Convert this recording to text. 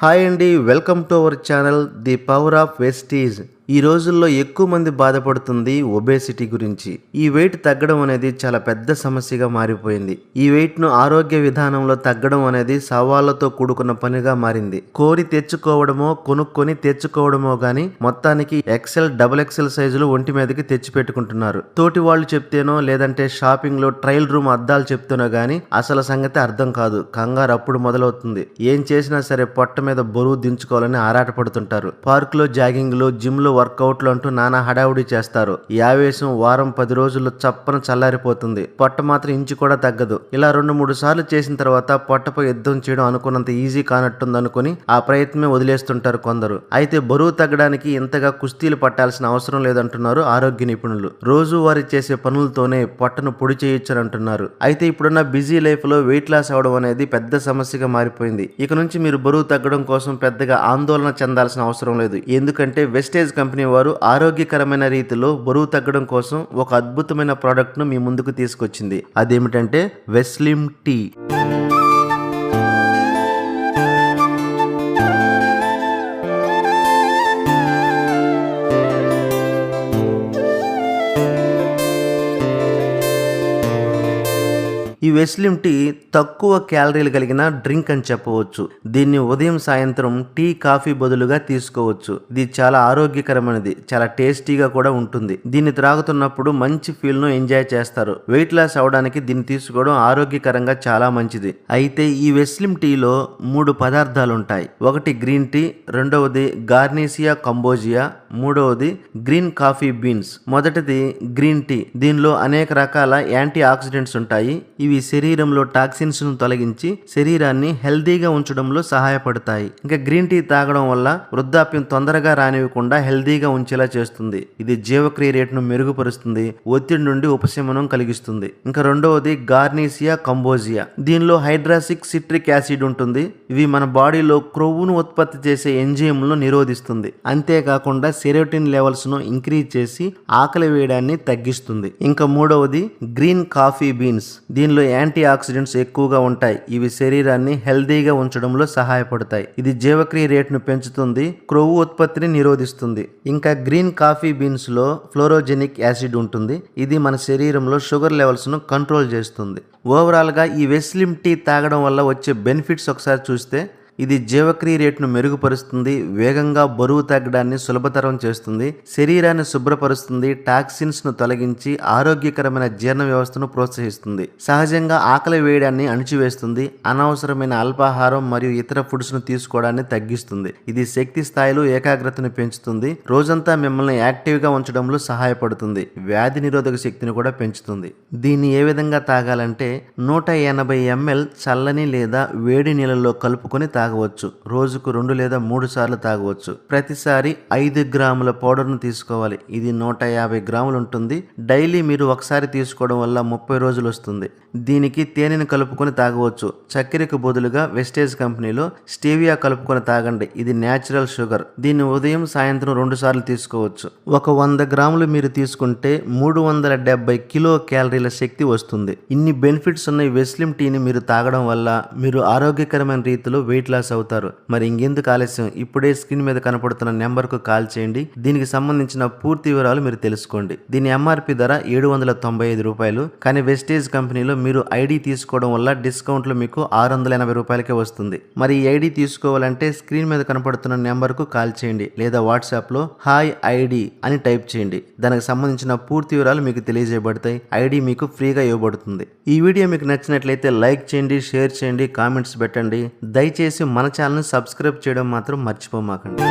Hi అండి, welcome to our channel the power of Vestige. ఈ రోజుల్లో ఎక్కువ మంది బాధపడుతుంది ఒబేసిటీ గురించి. ఈ వెయిట్ తగ్గడం అనేది చాలా పెద్ద సమస్యగా మారిపోయింది. ఈ వెయిట్ ను ఆరోగ్య విధానంలో తగ్గడం అనేది సవాళ్లతో కూడుకున్న పనిగా మారింది. కోరి తెచ్చుకోవడమో కొనుక్కొని తెచ్చుకోవడమో గాని మొత్తానికి ఎక్సెల్ డబుల్ ఎక్సెల్ సైజులు ఒంటి మీదకి తెచ్చి పెట్టుకుంటున్నారు. తోటి వాళ్ళు చెప్తేనో లేదంటే షాపింగ్ లో ట్రయల్ రూమ్ అద్దాలు చెప్తేనో గాని అసలు సంగతి అర్థం కాదు. కంగారు అప్పుడు మొదలవుతుంది. ఏం చేసినా సరే పొట్ట మీద బరువు దించుకోవాలని ఆరాటపడుతుంటారు. పార్క్ లో జాగింగ్ లో జిమ్ లో వర్కౌట్లు అంటూ నానా హడావుడి చేస్తారు. ఈ ఆవేశం వారం 10 రోజుల్లో చప్పన చల్లారిపోతుంది. పొట్ట మాత్రం ఇంచు కూడా తగ్గదు. ఇలా 2-3 సార్లు చేసిన తర్వాత పొట్టపై యుద్ధం చేయడం అనుకున్నంత ఈజీ కానట్టుంది అనుకుని ఆ ప్రయత్నమే వదిలేస్తుంటారు కొందరు. అయితే బరువు తగ్గడానికి ఇంతగా కుస్తీలు పట్టాల్సిన అవసరం లేదంటున్నారు ఆరోగ్య నిపుణులు. రోజు వారి చేసే పనులతోనే పొట్టను పొడి చేయొచ్చని అంటున్నారు. అయితే ఇప్పుడున్న బిజీ లైఫ్ లో వెయిట్ లాస్ అవడం అనేది పెద్ద సమస్యగా మారిపోయింది. ఇక నుంచి మీరు బరువు తగ్గడం కోసం పెద్దగా ఆందోళన చెందాల్సిన అవసరం లేదు. ఎందుకంటే వెస్టేజ్ కంపెనీ వారు ఆరోగ్యకరమైన రీతిలో బరువు తగ్గడం కోసం ఒక అద్భుతమైన ప్రోడక్ట్ ను మీ ముందుకు తీసుకొచ్చింది. అదేమిటంటే వెస్లిమ్ టీ. ఈ వెస్లిమ్ టీ తక్కువ క్యాలరీలు కలిగిన డ్రింక్ అని చెప్పవచ్చు. దీన్ని ఉదయం సాయంత్రం టీ కాఫీ బదులుగా తీసుకోవచ్చు. ఇది చాలా ఆరోగ్యకరమైనది, చాలా టేస్టీగా కూడా ఉంటుంది. దీన్ని త్రాగుతున్నప్పుడు మంచి ఫీల్ ను ఎంజాయ్ చేస్తారు. వెయిట్ లాస్ అవడానికి దీన్ని తీసుకోవడం ఆరోగ్యకరంగా చాలా మంచిది. అయితే ఈ వెస్లిమ్ టీలో 3 పదార్థాలు ఉంటాయి. ఒకటి గ్రీన్ టీ, రెండవది గార్నేసియా కంబోజియా, మూడవది గ్రీన్ కాఫీ బీన్స్. మొదటిది గ్రీన్ టీ. దీనిలో అనేక రకాల యాంటీ ఆక్సిడెంట్స్ ఉంటాయి. ఇవి శరీరంలో టాక్సిన్స్ ను తొలగించి శరీరాన్ని హెల్దీగా ఉంచడంలో సహాయపడతాయి. ఇంకా గ్రీన్ టీ తాగడం వల్ల వృద్ధాప్యం తొందరగా రానివ్వకుండా హెల్దీగా ఉంచేలా చేస్తుంది. ఇది జీవక్రియ రేటును మెరుగుపరుస్తుంది, ఒత్తిడి నుండి ఉపశమనం కలిగిస్తుంది. ఇంకా రెండవది గార్నేసియా కంబోజియా. దీనిలో హైడ్రాసిక్ సిట్రిక్ యాసిడ్ ఉంటుంది. ఇవి మన బాడీలో క్రొవ్వును ఉత్పత్తి చేసే ఎంజైమ్లను నిరోధిస్తుంది. అంతేకాకుండా సెరోటిన్ లెవెల్స్ ను ఇంక్రీజ్ చేసి ఆకలి వేయడాన్ని తగ్గిస్తుంది. ఇంకా మూడవది గ్రీన్ కాఫీ బీన్స్. దీనిలో యాంటీ ఆక్సిడెంట్స్ ఎక్కువగా ఉంటాయి. ఇవి శరీరాన్ని హెల్దీగా ఉంచడంలో సహాయపడతాయి. ఇది జీవక్రియ రేటును పెంచుతుంది, క్రొవ్వు ఉత్పత్తిని నిరోధిస్తుంది. ఇంకా గ్రీన్ కాఫీ బీన్స్ లో ఫ్లోరోజెనిక్ యాసిడ్ ఉంటుంది. ఇది మన శరీరంలో షుగర్ లెవెల్స్ ను కంట్రోల్ చేస్తుంది. ఓవరాల్ గా ఈ వెస్లిమ్ టీ తాగడం వల్ల వచ్చే బెనిఫిట్స్ ఒకసారి చూస్తే, ఇది జీవక్రియ రేటును మెరుగుపరుస్తుంది, వేగంగా బరువు తగ్గడాన్ని సులభతరం చేస్తుంది, శరీరాన్ని శుభ్రపరుస్తుంది, టాక్సిన్స్ ను తొలగించి ఆరోగ్యకరమైన జీర్ణ వ్యవస్థను ప్రోత్సహిస్తుంది, సహజంగా ఆకలి వేయడాన్ని అణిచివేస్తుంది, అనవసరమైన అల్పాహారం మరియు ఇతర ఫుడ్స్ ను తీసుకోవడాన్ని తగ్గిస్తుంది. ఇది శక్తి స్థాయిలో ఏకాగ్రతను పెంచుతుంది, రోజంతా మిమ్మల్ని యాక్టివ్ గా ఉంచడంలో సహాయపడుతుంది, వ్యాధి నిరోధక శక్తిని కూడా పెంచుతుంది. దీన్ని ఏ విధంగా తాగాలంటే 180 ml చల్లని లేదా వేడి నీళ్ళలో కలుపుకొని తాగవచ్చు. రోజుకు 2 లేదా 3 సార్లు తాగవచ్చు. ప్రతిసారి 5 గ్రాముల పౌడర్ను తీసుకోవాలి. ఇది 150 గ్రాములు ఉంటుంది. డైలీ మీరు ఒకసారి తీసుకోవడం వల్ల 30 రోజులు వస్తుంది. దీనికి తేనెను కలుపుకొని తాగవచ్చు. చక్కెరకు బదులుగా వెస్టేజ్ కంపెనీలో స్టేవియా కలుపుకొని తాగండి. ఇది న్యాచురల్ షుగర్. దీన్ని ఉదయం సాయంత్రం 2 సార్లు తీసుకోవచ్చు. ఒక 100 గ్రాములు మీరు తీసుకుంటే 370 కిలో క్యాలరీల శక్తి వస్తుంది. ఇన్ని బెనిఫిట్స్ ఉన్న ఈ వెస్లిమ్ టీని మీరు తాగడం వల్ల మీరు ఆరోగ్యకరమైన రీతిలో వెయిట్ లాస్ అవుతారు. మరి ఇంకెందుకు ఆలస్యం, ఇప్పుడే స్క్రీన్ మీద కనపడుతున్న నెంబర్ కు కాల్ చేయండి. దీనికి సంబంధించిన పూర్తి వివరాలు మీరు తెలుసుకోండి. దీని ఎంఆర్పి ధర 795 రూపాయలు. కానీ వెస్టేజ్ కంపెనీలో మీరు ఐడి తీసుకోవడం వల్ల డిస్కౌంట్లు మీకు 680 రూపాయలకే వస్తుంది. మరి ఈ ఐడి తీసుకోవాలంటే స్క్రీన్ మీద కనపడుతున్న నెంబర్ కు కాల్ చేయండి లేదా వాట్సాప్ లో హాయ్ ఐడి అని టైప్ చేయండి. దానికి సంబంధించిన పూర్తి వివరాలు మీకు తెలియజేయబడతాయి. ఐడి మీకు ఫ్రీగా ఇవ్వబడుతుంది. ఈ వీడియో మీకు నచ్చినట్లయితే లైక్ చేయండి, షేర్ చేయండి, కామెంట్స్ పెట్టండి. దయచేసి మన ఛానల్ని సబ్స్క్రైబ్ చేయడం మాత్రం మర్చిపోమాకండి.